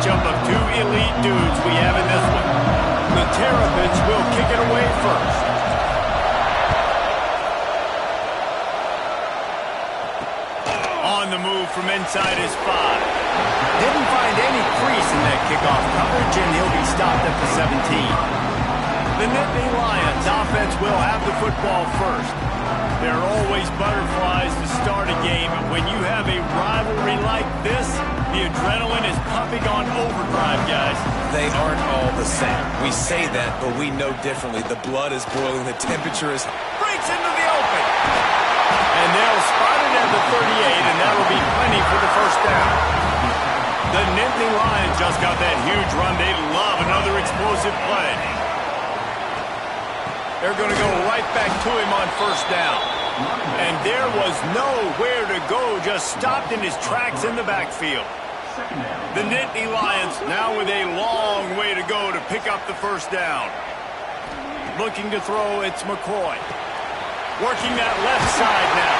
matchup of two elite dudes we have in this one. The Terrapins will kick it away first. On the move from inside his 5. Didn't find any crease in that kickoff coverage, and he'll be stopped at the 17. The Nittany Lions offense will have the football first. There are always butterflies to start a game, and when you have a rivalry like this, the adrenaline is pumping on overdrive, guys. They aren't all the same. We say that, but we know differently. The blood is boiling, the temperature is... Breaks into the open. And they'll spot it at the 38, and that'll be plenty for the first down. The Nittany Lions just got that huge run. They love another explosive play. They're going to go right back to him on first down. And there was nowhere to go, just stopped in his tracks in the backfield. The Nittany Lions now with a long way to go to pick up the first down. Looking to throw, it's McCoy. Working that left side now.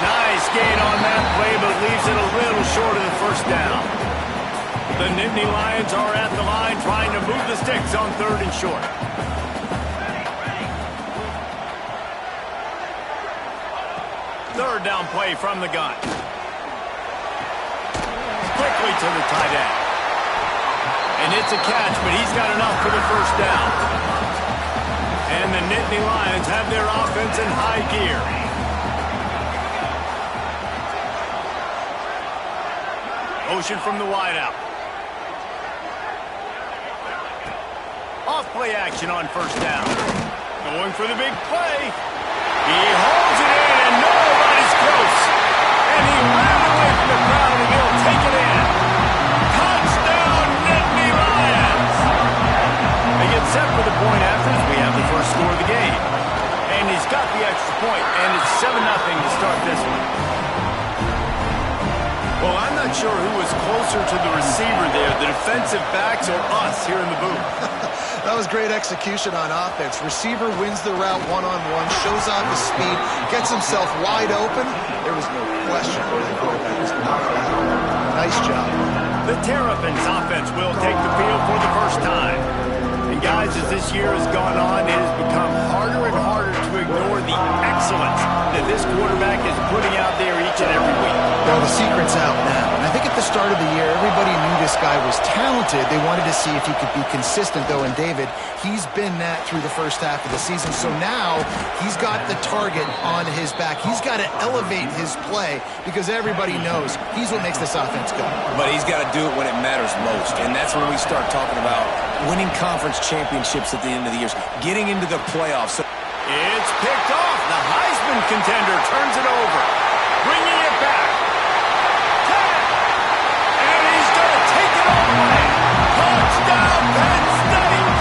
Nice gain on that play, but leaves it a little short of the first down. The Nittany Lions are at the line trying to move the sticks on 3rd and short. Third down play from the gun. Quickly to the tight end. And it's a catch, but he's got enough for the first down. And the Nittany Lions have their offense in high gear. Motion from the wideout. Off play action on first down. Going for the big play. He holds it in, and nobody's close. And he ran away from the crowd, and he'll take it in. Touchdown, Nittany Lions. They get set for the point after as we have the first score of the game. And he's got the extra point, and it's 7-0 to start this one. Well, I'm not sure who was closer to the receiver there, the defensive backs or us here in the booth. That was great execution on offense. Receiver wins the route one-on-one, shows off his speed, gets himself wide open. There was no question where the quarterback was going. Nice job. The Terrapins offense will take the field for the first time. And guys, as this year has gone on, it has become harder and harder to ignore the excellence that this quarterback is putting out there each and every week. Well, the secret's out now. And I think at the start of the year, everybody knew this guy was talented. They wanted to see if he could be consistent, though. And David, he's been that through the first half of the season. So now he's got the target on his back. He's got to elevate his play because everybody knows he's what makes this offense go. But he's got to do it when it matters most. And that's when we start talking about winning conference championships at the end of the year, getting into the playoffs. It's picked off. The Heisman contender turns it over, bringing it back. And he's going to take it all away. Touchdown, Penn State.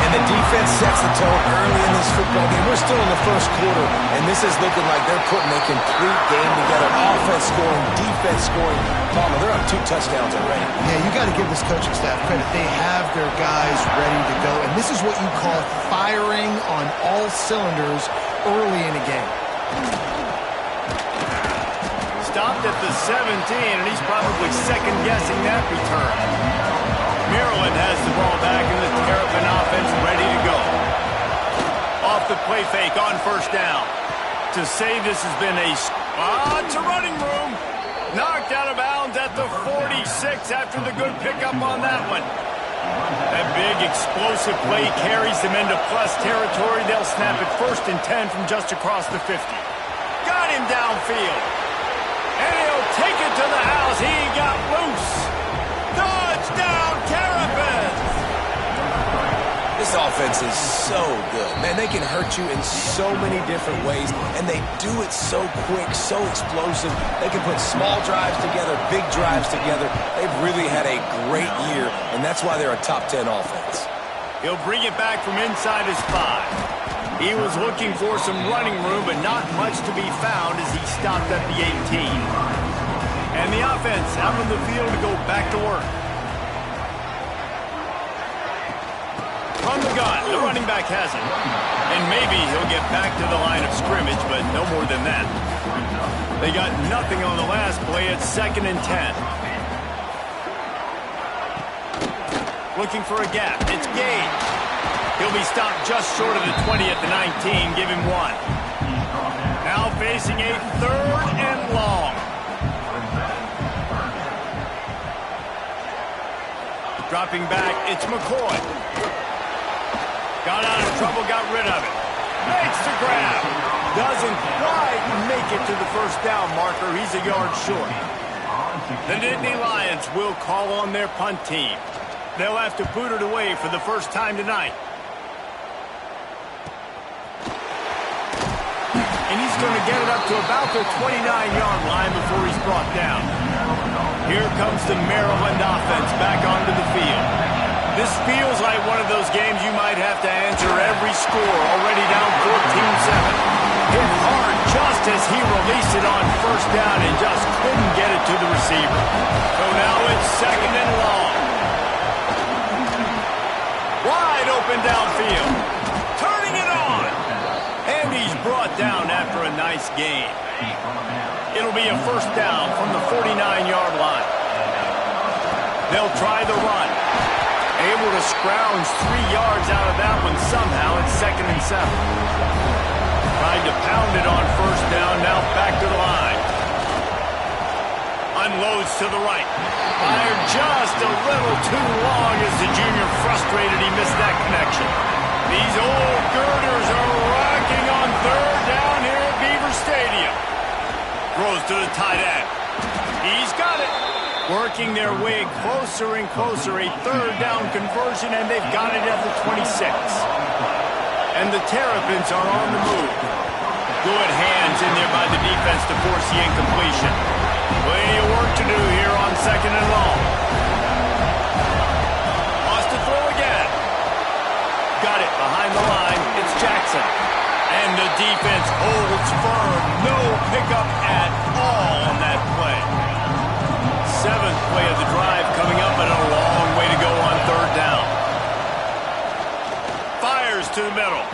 And the defense sets the tone early in this football game. We're still in the first quarter, and this is looking like they're putting a complete game together. Offense scoring, defense scoring. Palmer, they're up 2 touchdowns already. Yeah, you got to give this coaching staff credit. They have their guys ready to go, and this is what you call firing on all cylinders early in a game. Stopped at the 17, and he's probably second-guessing that return. Maryland has the ball back, and the Terrapin offense ready to go. Off the play fake on first down. To say this has been it's a running room. Knocked out of bounds at the 46 after the good pickup on that one. That big explosive play carries them into plus territory. They'll snap it 1st and 10 from just across the 50. Got him downfield. And he'll take it to the house. He got loose. Touchdown, Terrapins! This offense is so good. Man, they can hurt you in so many different ways, and they do it so quick, so explosive. They can put small drives together, big drives together. They've really had a great year, and that's why they're a top 10 offense. He'll bring it back from inside his 5. He was looking for some running room, but not much to be found as he stopped at the 18. And the offense out on the field to go back to work. From the gun, the running back has it. And maybe he'll get back to the line of scrimmage, but no more than that. They got nothing on the last play. It's 2nd and 10. Looking for a gap. It's Gage. He'll be stopped just short of the 20 at the 19. Give him 1. Now facing a 3rd and long. Dropping back, it's McCoy. Got out of trouble, got rid of it. Makes the grab. Doesn't quite make it to the first down marker. He's a yard short. The Nittany Lions will call on their punt team. They'll have to boot it away for the first time tonight. And he's going to get it up to about the 29-yard line before he's brought down. Here comes the Maryland offense back onto the field. This feels like one of those games you might have to answer every score, already down 14-7. Hit hard just as he released it on first down and just couldn't get it to the receiver. So now it's 2nd and long. Wide open downfield. Turning it on. And he's brought down after a nice gain. It'll be a first down from the 49-yard line. They'll try the run. Able to scrounge 3 yards out of that one somehow. It's 2nd and 7. Trying to pound it on first down. Now back to the line. Unloads to the right. Fired just a little too long as the junior frustrated he missed that connection. These old girders are rocking on 3rd down here at Beaver Stadium. Throws to the tight end. He's got it. Working their way closer and closer. A 3rd down conversion, and they've got it at the 26. And the Terrapins are on the move. Good hands in there by the defense to force the incompletion. Plenty of work to do here on 2nd and long. Wants to throw again. Got it behind the line. It's Jackson. And the defense holds firm. No pickup at all on that play. 7th play of the drive coming up, and a long way to go on 3rd down. Fires to the middle.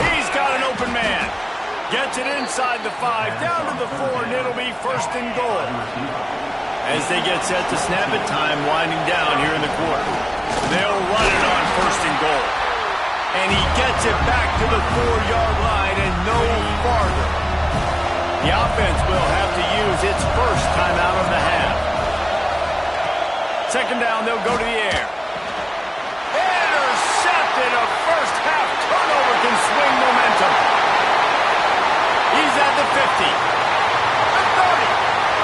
He's got an open man. Gets it inside the 5, down to the 4, and it'll be 1st and goal. As they get set to snap it, time winding down here in the quarter. They'll run it on 1st and goal. And he gets it back to the 4-yard line and no farther. The offense will have to use its first timeout of the half. 2nd down, they'll go to the air. Intercepted. A first half turnover can swing momentum. He's at the 50. The 30.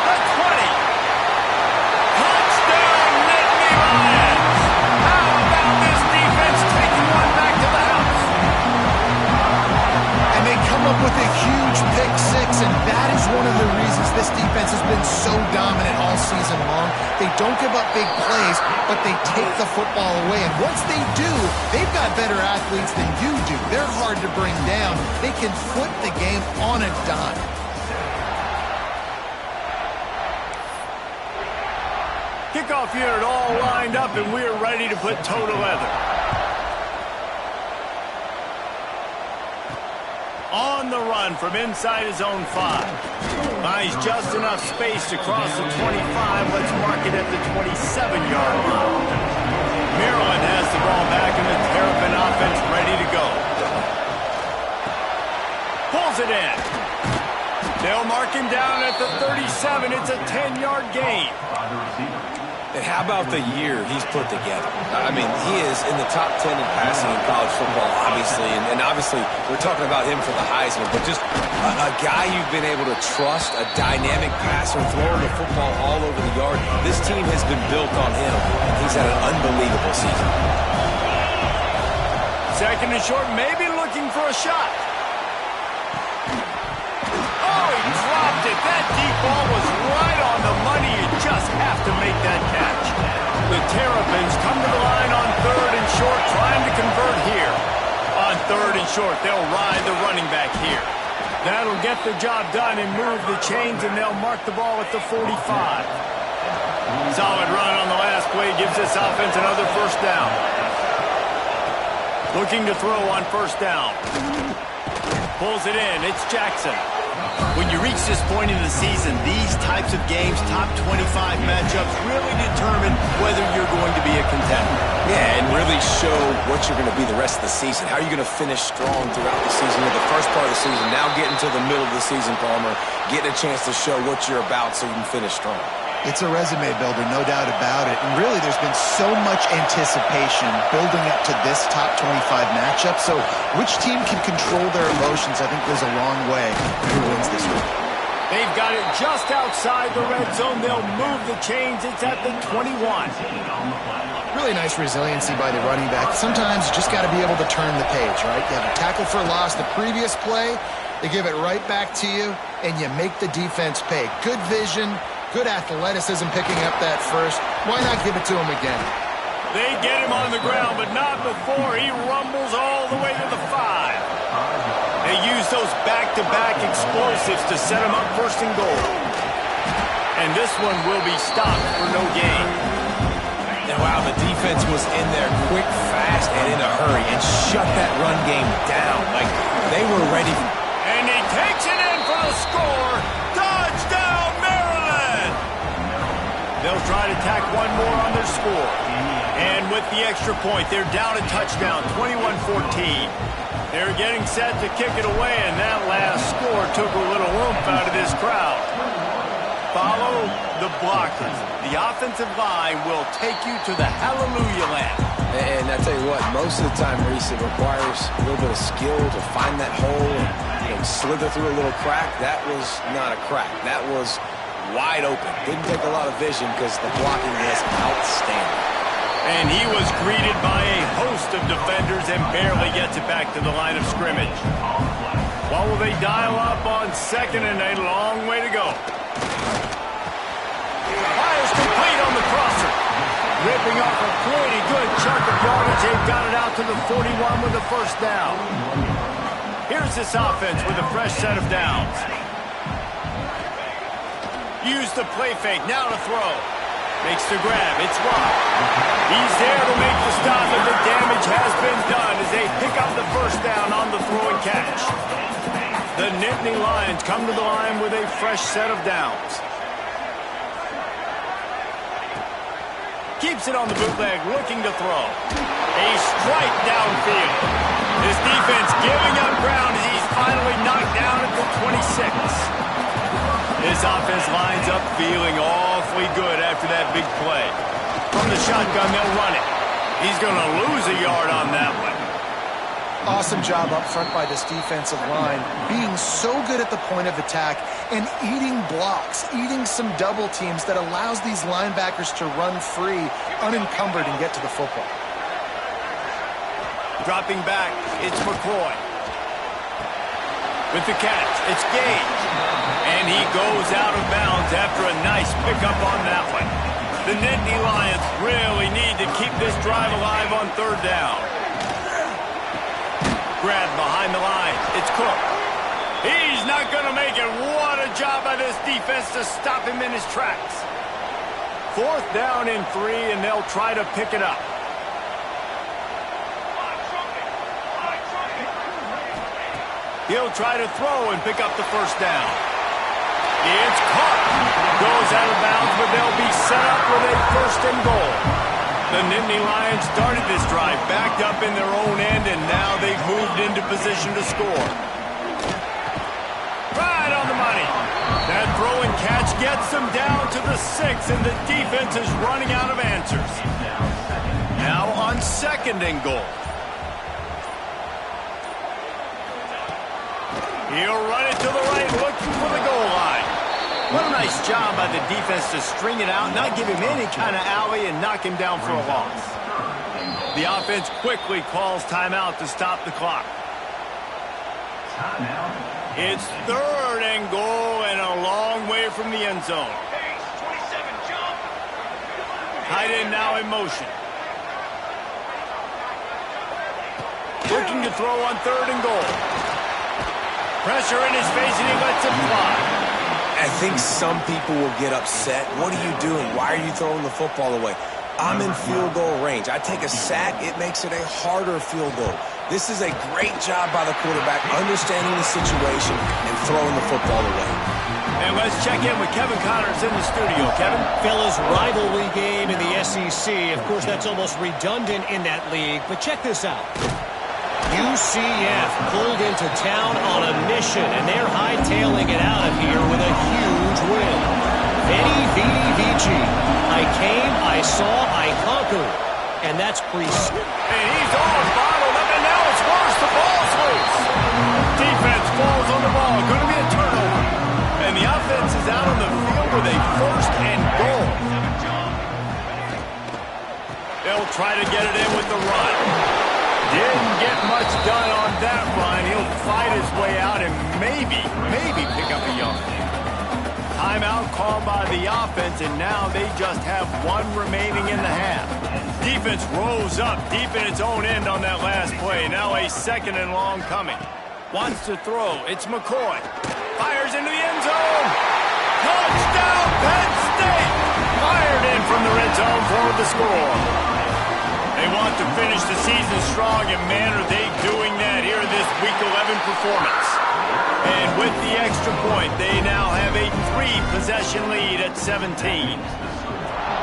The 20. Touchdown, Nittany Lions. How about this defense taking one back to the house? And they come up with a huge pick 6, and that is one of the reasons this defense has been so dominant all season long. They don't give up big plays, but they take the football away. And once they do, they've got better athletes than you do. They're hard to bring down. They can flip the game on a dime. Kickoff unit all lined up, and we're ready to put toe to leather. On the run from inside his own 5. Buys just enough space to cross the 25. Let's mark it at the 27-yard line. Maryland has the ball back, and the Terrapin offense ready to go. Pulls it in. They'll mark him down at the 37. It's a 10-yard gain. And how about the year he's put together? I mean, he is in the top 10 in passing in college football, obviously. And obviously, we're talking about him for the Heisman. But just a guy you've been able to trust, a dynamic passer, throwing the football all over the yard. This team has been built on him, and he's had an unbelievable season. 2nd and short, maybe looking for a shot. Oh, he dropped it. That deep ball was right on the money. You just have to make that catch. The Terrapins come to the line on 3rd and short, trying to convert here. On 3rd and short, they'll ride the running back here. That'll get the job done and move the chains, and they'll mark the ball at the 45. Solid run on the last play gives this offense another first down. Looking to throw on first down. Pulls it in. It's Jackson. When you reach this point in the season, these types of games, top 25 matchups, really determine whether you're going to be a contender. Yeah, and really show what you're going to be the rest of the season. How are you going to finish strong throughout the season? With the first part of the season, now getting to the middle of the season, Palmer, getting a chance to show what you're about so you can finish strong. It's a resume builder, no doubt about it. And really, there's been so much anticipation building up to this top 25 matchup. So which team can control their emotions, I think, goes a long way in who wins this week. They've got it just outside the red zone. They'll move the chains. It's at the 21. Really nice resiliency by the running back. Sometimes you just got to be able to turn the page, right? You have a tackle for loss the previous play. They give it right back to you, and you make the defense pay. Good vision, good athleticism picking up that first. Why not give it to him again? They get him on the ground, but not before he rumbles all the way to the 5. They use those back-to-back explosives to set him up first and goal. And this one will be stopped for no gain. And wow, the defense was in there quick, fast, and in a hurry and shut that run game down. Like, they were ready. And he takes it in for the score. Touchdown, Maryland! They'll try to tack one more on their score. And with the extra point, they're down a touchdown, 21-14. They're getting set to kick it away, and that last score took a little oomph out of this crowd. Follow the blockers. The offensive line will take you to the hallelujah land. And I tell you what, most of the time, Reese, it requires a little bit of skill to find that hole and slither through a little crack. That was not a crack. That was wide open. Didn't take a lot of vision because the blocking was outstanding. And he was greeted by a host of defenders and barely gets it back to the line of scrimmage. What will they dial up on second and a long way to go? Fires complete on the crosser. Ripping off a pretty good chunk of yardage. They've got it out to the 41 with the first down. Here's this offense with a fresh set of downs. Use the play fake. Now to throw. Makes the grab. It's wide. He's there to make the stop, and the damage has been done as they pick up the first down on the throw and catch. The Nittany Lions come to the line with a fresh set of downs. Keeps it on the bootleg, looking to throw. A strike downfield. This defense giving up ground as he's finally knocked down at the 26. This offense lines up feeling awfully good after that big play. From the shotgun, they'll run it. He's going to lose a yard on that one. Awesome job up front by this defensive line, being so good at the point of attack and eating blocks, eating some double teams that allows these linebackers to run free, unencumbered, and get to the football. Dropping back, it's McCoy. With the catch, it's Gage. And he goes out of bounds after a nice pickup on that one. The Nittany Lions really need to keep this drive alive on third down. Grab behind the line. It's Cook. He's not going to make it. What a job by this defense to stop him in his tracks. Fourth down and 3, and they'll try to pick it up. He'll try to throw and pick up the first down. It's caught. Goes out of bounds, but they'll be set up with a first and goal. The Nittany Lions started this drive backed up in their own end, and now they've moved into position to score. Right on the money. That throw and catch gets them down to the 6, and the defense is running out of answers. Now on second and goal. He'll run it to the right, looking for the goal line. What a nice job by the defense to string it out, not give him any kind of alley, and knock him down for a loss. The offense quickly calls timeout to stop the clock. It's third and goal and a long way from the end zone. Tight end now in motion. Looking to throw on third and goal. Pressure in his face, and he lets it fly. I think some people will get upset. What are you doing? Why are you throwing the football away? I'm in field goal range. I take a sack, it makes it a harder field goal. This is a great job by the quarterback, understanding the situation and throwing the football away. And let's check in with Kevin Connors in the studio. Kevin? Fellas, rivalry game in the SEC. Of course, that's almost redundant in that league, but check this out. UCF pulled into town on a mission, and they're hightailing it out of here with a huge win. Veni, vidi, vici. I came, I saw, I conquered. And that's And he's all bottled up, and now it's worse. The ball's loose. Defense falls on the ball. Going to be a turnover. And the offense is out on the field with a first and goal. They'll try to get it in with the run. Didn't get much done on that run. He'll fight his way out and maybe pick up a yard. Timeout called by the offense, and now they just have one remaining in the half. Defense rose up deep in its own end on that last play. Now a second and long coming. Wants to throw. It's McCoy. Fires into the end zone. Touchdown, Penn State! Fired in from the red zone for the score. They want to finish the season strong, and man, are they doing that here in this Week 11 performance. And with the extra point, they now have a 3-possession lead at 17.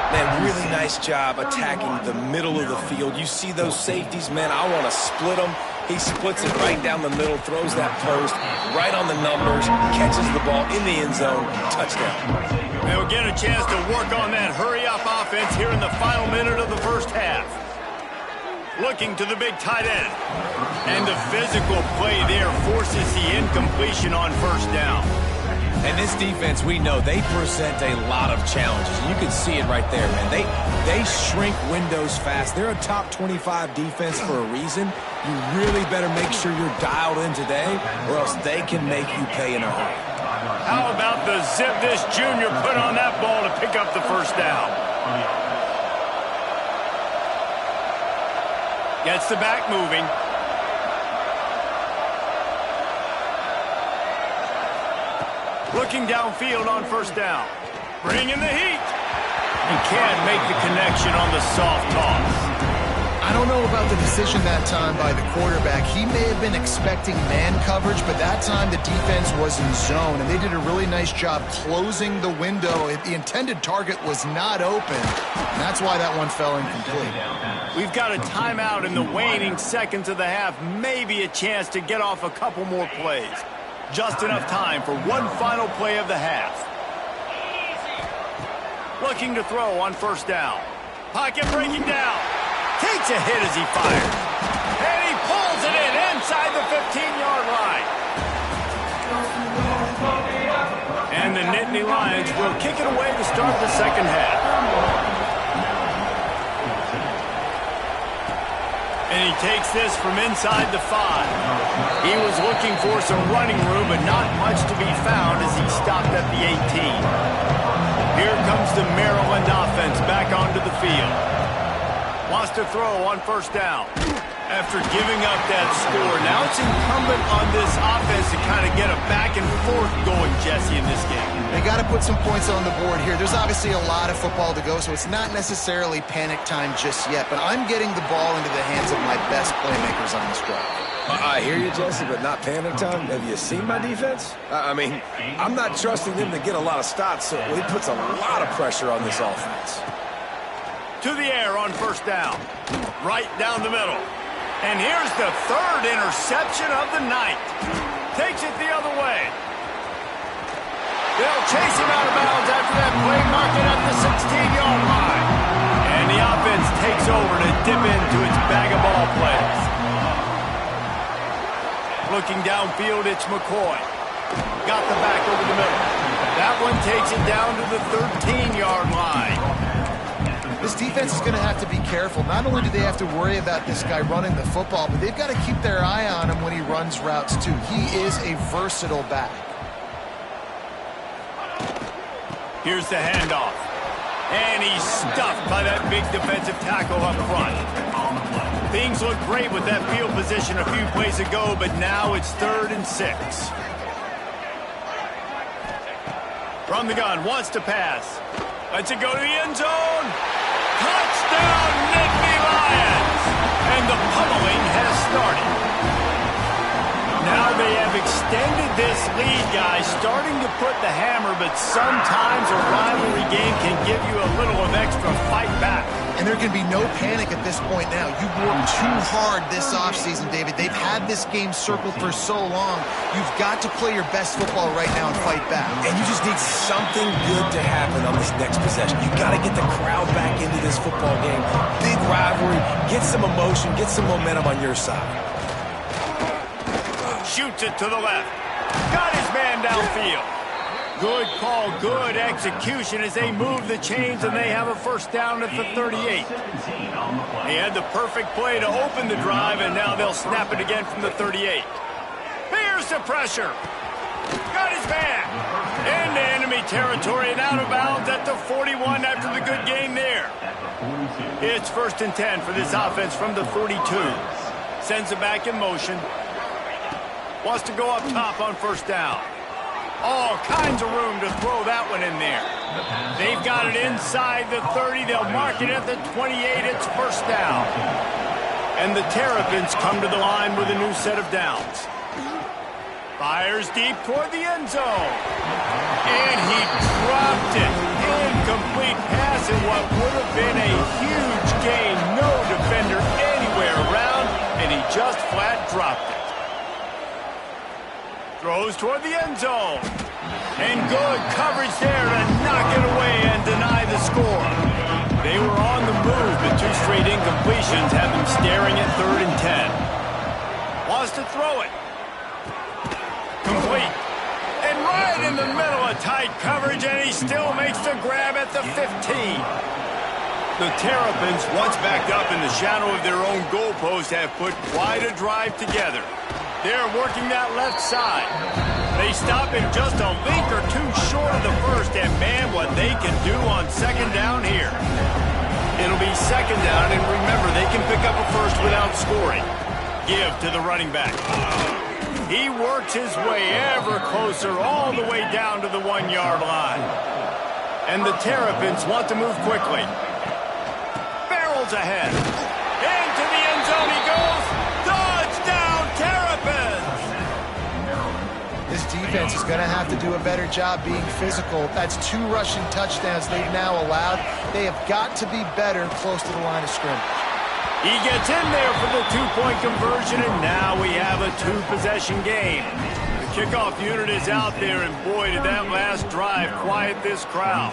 Man, really nice job attacking the middle of the field. You see those safeties, man, I want to split them. He splits it right down the middle, throws that post, right on the numbers, catches the ball in the end zone, touchdown. They'll get a chance to work on that hurry-up offense here in the final minute of the first half. Looking to the big tight end. And the physical play there forces the incompletion on first down. And this defense, we know, they present a lot of challenges. You can see it right there, man. They shrink windows fast. They're a top 25 defense for a reason. You really better make sure you're dialed in today, or else they can make you pay in a hurry. How about the zip this junior put on that ball to pick up the first down? Gets the back moving. Looking downfield on first down. Bringing the heat. He can't make the connection on the soft toss. I don't know about the decision that time by the quarterback. He may have been expecting man coverage, but that time the defense was in zone, and they did a really nice job closing the window. The intended target was not open, and that's why that one fell incomplete. We've got a timeout in the waning seconds of the half. Maybe a chance to get off a couple more plays. Just enough time for one final play of the half. Looking to throw on first down. Pocket breaking down. Takes a hit as he fires. And he pulls it in inside the 15-yard line. And the Nittany Lions will kick it away to start the second half. And he takes this from inside the 5. He was looking for some running room, but not much to be found as he stopped at the 18. Here comes the Maryland offense back onto the field. Wants to throw on first down. After giving up that score, now it's incumbent on this offense to kind of get a back and forth going, Jesse, in this game. They got to put some points on the board here. There's obviously a lot of football to go, so it's not necessarily panic time just yet, but I'm getting the ball into the hands of my best playmakers on this drive. I hear you, Jesse, but not panic time. Have you seen my defense? I mean, I'm not trusting them to get a lot of stops, so it puts a lot of pressure on this offense. To the air on first down. Right down the middle. And here's the third interception of the night. Takes it the other way. They'll chase him out of bounds after that play, mark it at the 16-yard line. And the offense takes over to dip into its bag of ball plays. Looking downfield, it's McCoy. Got the back over the middle. That one takes it down to the 13-yard line. This defense is going to have to be careful. Not only do they have to worry about this guy running the football, but they've got to keep their eye on him when he runs routes, too. He is a versatile back. Here's the handoff. And he's stuffed by that big defensive tackle up front. Things look great with that field position a few plays ago, but now it's 3rd and 6. From the gun, wants to pass. Lets it go to the end zone. Touchdown, Nittany Lions! And the pummeling has started. extended this lead, guys, starting to put the hammer, but sometimes a rivalry game can give you a little of extra fight back. And there can be no panic at this point now. You worked too hard this offseason, David. They've had this game circled for so long. You've got to play your best football right now and fight back. And you just need something good to happen on this next possession. You got to get the crowd back into this football game. Big rivalry. Get some emotion. Get some momentum on your side. Shoots it to the left. Got his man downfield. Good call, good execution as they move the chains, and they have a first down at the 38. He had the perfect play to open the drive, and now they'll snap it again from the 38. Here's the pressure. Got his man. Into enemy territory and out of bounds at the 41 after the good game there. It's 1st and 10 for this offense from the 42. Sends it back in motion. Wants to go up top on first down. All kinds of room to throw that one in there. They've got it inside the 30. They'll mark it at the 28. It's first down. And the Terrapins come to the line with a new set of downs. Fires deep toward the end zone. And he dropped it. Incomplete pass in what would have been a huge gain. No defender anywhere around, and he just flat dropped it. Throws toward the end zone. And good coverage there to knock it away and deny the score. They were on the move, but 2 straight incompletions have them staring at 3rd and 10. Wants to throw it. Complete. And right in the middle of tight coverage, and he still makes the grab at the 15. The Terrapins, once backed up in the shadow of their own goalpost, have put quite a drive together. They're working that left side. They stop him just a link or 2 short of the first, and man, what they can do on second down here. It'll be second down, and remember, they can pick up a first without scoring. Give to the running back. He works his way ever closer all the way down to the 1-yard line. And the Terrapins want to move quickly. Barrels ahead. Into the end zone he goes. Touchdown, Terrapins! This defense is going to have to do a better job being physical. That's 2 rushing touchdowns they've now allowed. They have got to be better close to the line of scrimmage. He gets in there for the 2-point conversion, and now we have a 2-possession game. The kickoff unit is out there, and boy, did that last drive quiet this crowd.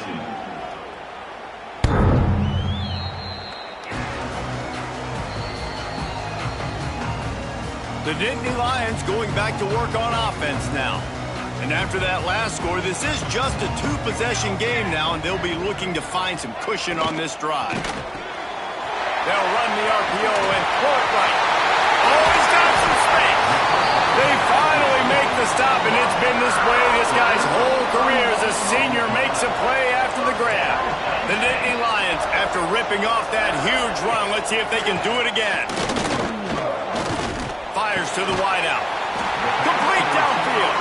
The Nittany Lions going back to work on offense now. And after that last score, this is just a 2-possession game now, and they'll be looking to find some cushion on this drive. They'll run the RPO and throw it right. Oh, he's got some space. They finally make the stop, and it's been this way this guy's whole career as a senior makes a play after the grab. The Nittany Lions, after ripping off that huge run, let's see if they can do it again. Fires to the wideout. Complete downfield.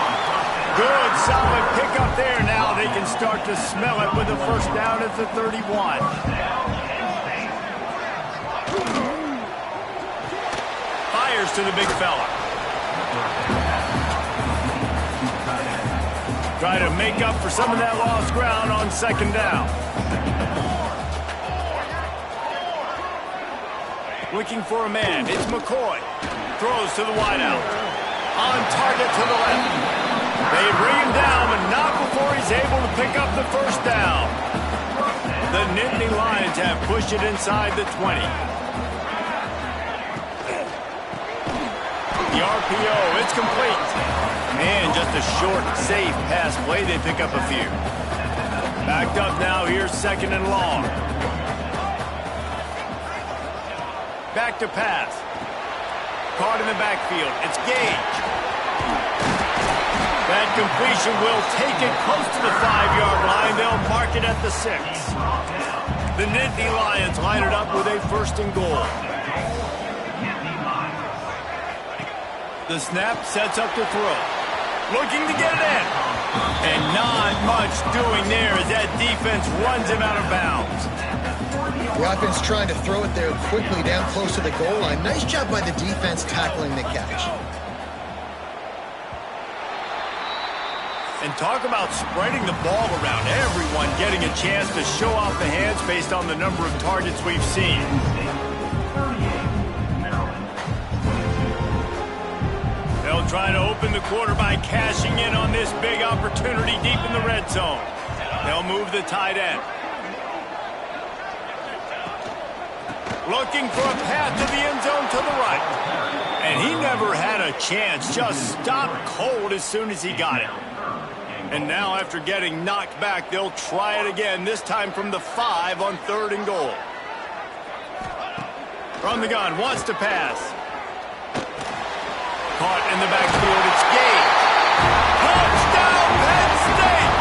Good, solid pickup there. Now they can start to smell it with the first down at the 31. Fires to the big fella. Try to make up for some of that lost ground on second down. Looking for a man. It's McCoy. Throws to the wideout. On target to the left. They bring him down, but not before he's able to pick up the first down. The Nittany Lions have pushed it inside the 20. The RPO, it's complete. And just a short, safe pass play. They pick up a few. Backed up now. Here's second and long. Back to pass. Caught in the backfield. It's Gage. That completion will take it close to the 5-yard line. They'll mark it at the 6. The Nittany Lions line it up with a first and goal. The snap sets up to throw. Looking to get it in. And not much doing there as that defense runs him out of bounds. The offense trying to throw it there quickly down close to the goal line. Nice job by the defense tackling the catch. And talk about spreading the ball around. Everyone getting a chance to show off the hands based on the number of targets we've seen. They'll try to open the quarter by cashing in on this big opportunity deep in the red zone. They'll move the tight end. Looking for a path to the end zone to the right. And he never had a chance. Just stopped cold as soon as he got it. And now after getting knocked back, they'll try it again, this time from the 5 on 3rd and goal. From the gun, wants to pass. Caught in the backfield, it's Gage. Touchdown, Penn State!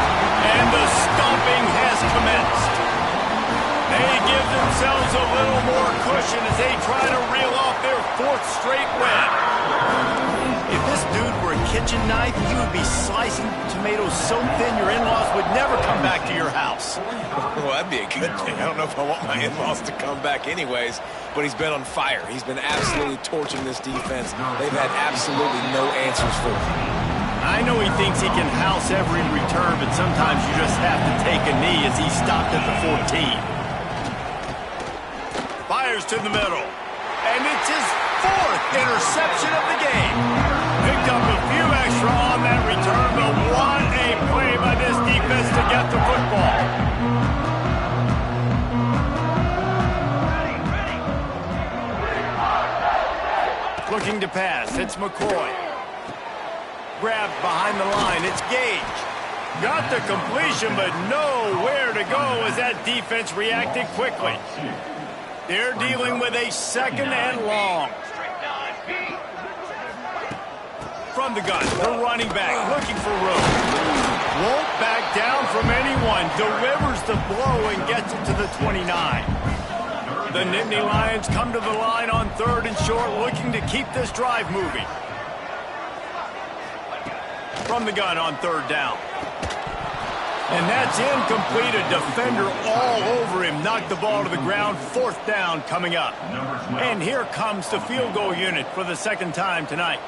And the stomping has commenced. They give themselves a little more cushion as they try to reel off their 4th straight win. If this dude were a kitchen knife, he would be slicing tomatoes so thin your in-laws would never come back to your house. Well, that'd be a good thing. I don't know if I want my in-laws to come back anyways, but he's been on fire. He's been absolutely torching this defense. They've had absolutely no answers for him. I know he thinks he can house every return, but sometimes you just have to take a knee as he stopped at the 14. Fires to the middle. And it's his 4th interception of the game. Picked up a few extra on that return, but what a play by this defense to get the football. Looking to pass, it's McCoy. Grabbed behind the line, it's Gage. Got the completion, but nowhere to go as that defense reacted quickly. They're dealing with a 2nd and long. From the gun, the running back looking for room. Won't back down from anyone. Delivers the blow and gets it to the 29. The Nittany Lions come to the line on 3rd and short, looking to keep this drive moving. From the gun on 3rd down. And that's incomplete. A defender all over him. Knocked the ball to the ground. 4th down coming up. And here comes the field goal unit for the 2nd time tonight.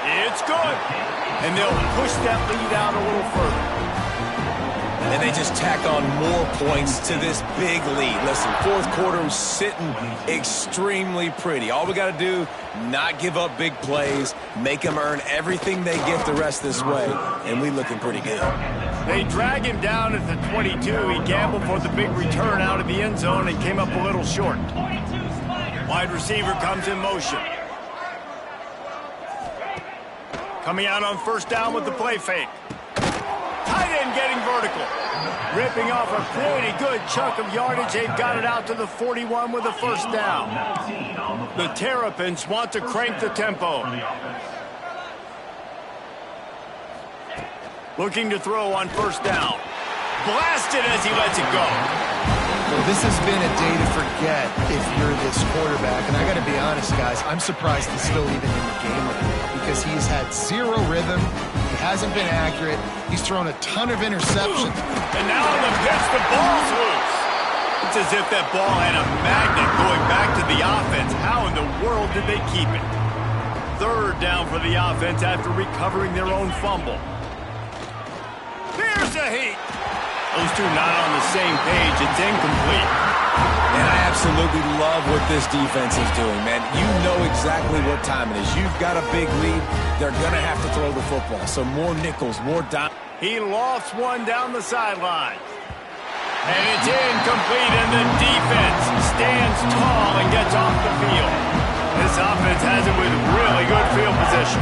It's good. And they'll push that lead out a little further. And they just tack on more points to this big lead. Listen, 4th quarter was sitting extremely pretty. All we got to do, not give up big plays, make them earn everything they get the rest this way, and we looking pretty good. They drag him down at the 22. He gambled for the big return out of the end zone and came up a little short. Wide receiver comes in motion. Coming out on 1st down with the play fake. Tight end getting vertical. Ripping off a pretty good chunk of yardage. They've got it out to the 41 with a 1st down. The Terrapins want to crank the tempo. Looking to throw on 1st down. Blasted as he lets it go. Well, this has been a day to forget if you're this quarterback. And I got to be honest, guys, I'm surprised he's still even in the game right now because he's had 0 rhythm. He hasn't been accurate. He's thrown a ton of interceptions. And now on the pitch, the ball's loose. It's as if that ball had a magnet going back to the offense. How in the world did they keep it? 3rd down for the offense after recovering their own fumble. Here's a heat. Those two not on the same page. It's incomplete. And I absolutely love what this defense is doing, man. You know exactly what time it is. You've got a big lead. They're going to have to throw the football. So more nickels, more dime. He lofts one down the sideline. And it's incomplete, and the defense stands tall and gets off the field. This offense has it with really good field position.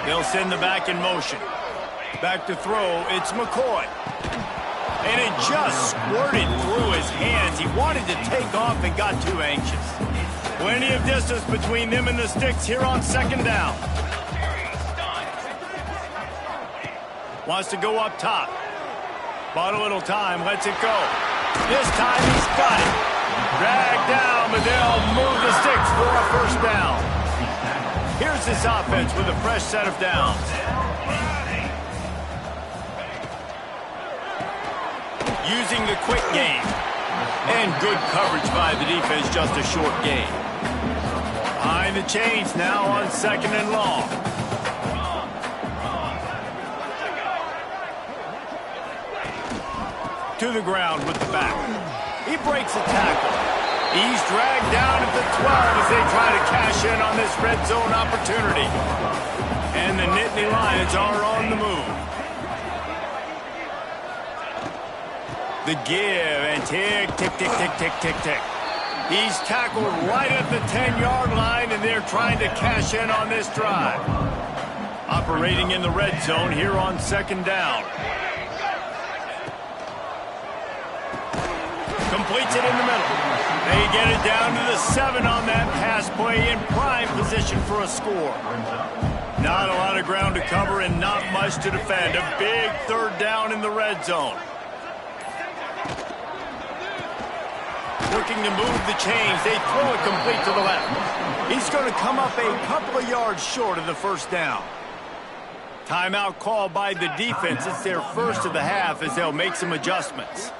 They'll send the back in motion. Back to throw, it's McCoy. And it just squirted through his hands. He wanted to take off and got too anxious. Plenty of distance between them and the sticks here on 2nd down. Wants to go up top. Bought a little time, lets it go. This time he's got it. Dragged down, but they'll move the sticks for a 1st down. Here's this offense with a fresh set of downs. Using the quick game. And good coverage by the defense, just a short gain. Behind the chains now on 2nd and long. To the ground with the back. He breaks a tackle. He's dragged down at the 12 as they try to cash in on this red zone opportunity. And the Nittany Lions are on the move. The give and tick, tick, tick, tick, tick, tick, tick. He's tackled right at the 10-yard line, and they're trying to cash in on this drive. Operating in the red zone here on 2nd down. Completes it in the middle. They get it down to the 7 on that pass play in prime position for a score. Not a lot of ground to cover and not much to defend. A big 3rd down in the red zone. Looking to move the chains. They throw it complete to the left. He's going to come up a couple of yards short of the 1st down. Timeout called by the defense. It's their first of the half as they'll make some adjustments.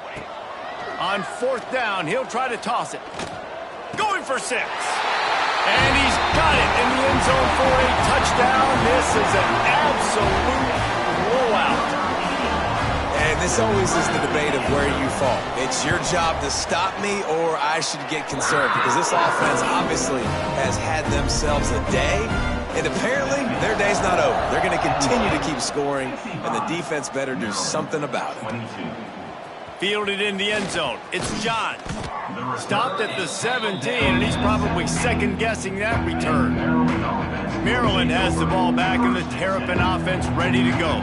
On 4th down, he'll try to toss it. Going for 6. And he's got it in the end zone for a touchdown. This is an absolute blowout. And this always is the debate of where you fall. It's your job to stop me or I should get concerned because this offense obviously has had themselves a day. And apparently, their day's not over. They're going to continue to keep scoring, and the defense better do something about it. Fielded in the end zone. It's John. Stopped at the 17, and he's probably second-guessing that return. Maryland has the ball back, and the Terrapin offense ready to go.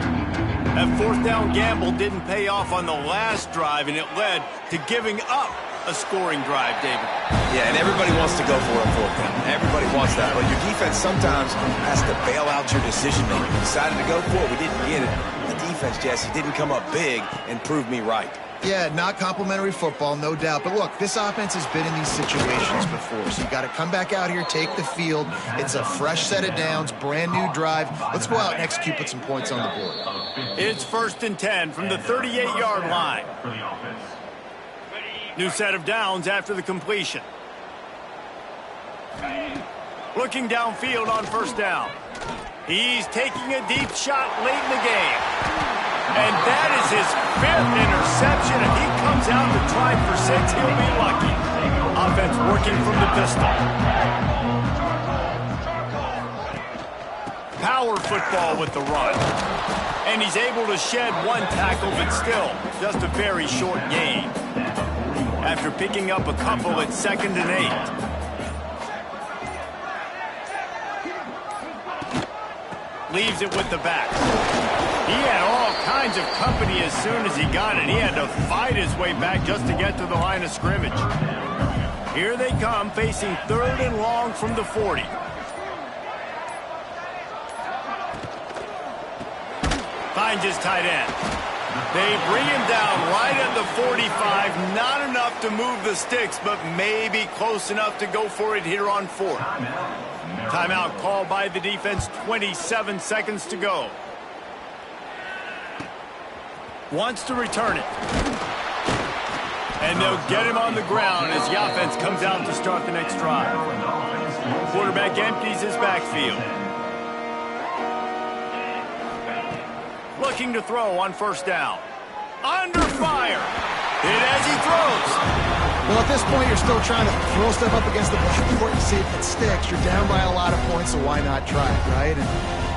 That 4th down gamble didn't pay off on the last drive, and it led to giving up a scoring drive, David. Yeah, and everybody wants to go for a 4th down. Everybody wants that. But your defense sometimes has to bail out your decision-making. We decided to go for it. We didn't get it. The defense, Jesse, didn't come up big and prove me right. Yeah, not complimentary football, no doubt. But look, this offense has been in these situations before, so you got to come back out here, take the field. It's a fresh set of downs, brand new drive. Let's go out and execute, put some points on the board. It's 1st and 10 from the 38-yard line. New set of downs after the completion. Looking downfield on 1st down. He's taking a deep shot late in the game. And that is his 5th interception. If he comes out to try for 6, he'll be lucky. Offense working from the pistol. Power football with the run. And he's able to shed 1 tackle, but still just a very short gain. After picking up a couple at 2nd and 8. Leaves it with the back. He had all kinds of company as soon as he got it. He had to fight his way back just to get to the line of scrimmage. Here they come, facing 3rd and long from the 40. Finds his tight end. They bring him down right at the 45. Not enough to move the sticks, but maybe close enough to go for it here on 4th. Timeout called by the defense, 27 seconds to go. Wants to return it. And they'll get him on the ground as the offense comes out to start the next drive. Quarterback empties his backfield. Looking to throw on 1st down. Under fire. Hit as he throws. Well, at this point, you're still trying to throw stuff up against the board to see if it sticks. You're down by a lot of points, so why not try it, right? And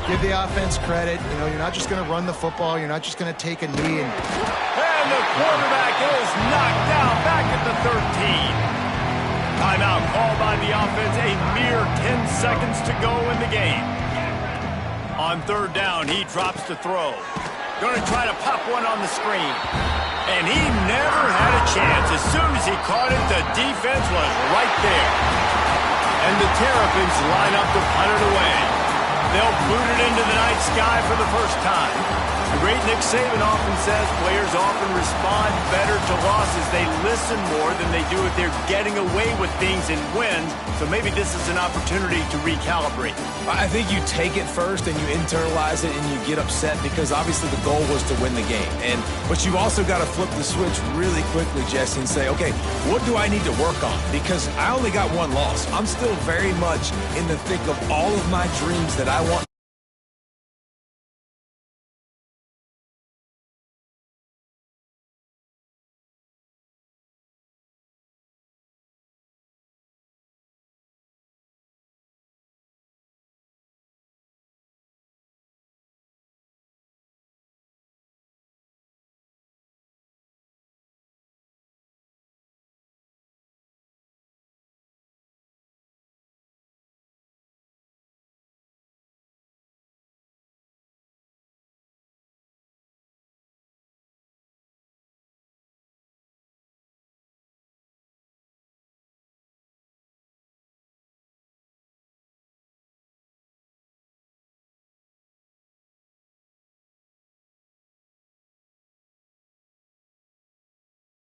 give the offense credit. You know, you're not just going to run the football. You're not just going to take a knee. And the quarterback is knocked down back at the 13. Timeout called by the offense. A mere 10 seconds to go in the game. On 3rd down, he drops to throw. Going to try to pop one on the screen. And he never had a chance. As soon as he caught it, the defense was right there. And the Terrapins line up to punt it away. They'll boot it into the night sky for the first time. The great Nick Saban often says players often respond better to losses. They listen more than they do if they're getting away with things in wins. So maybe this is an opportunity to recalibrate. I think you take it first and you internalize it and you get upset because obviously the goal was to win the game. But you've also got to flip the switch really quickly, Jesse, and say, okay, what do I need to work on? Because I only got one loss. I'm still very much in the thick of all of my dreams that I want.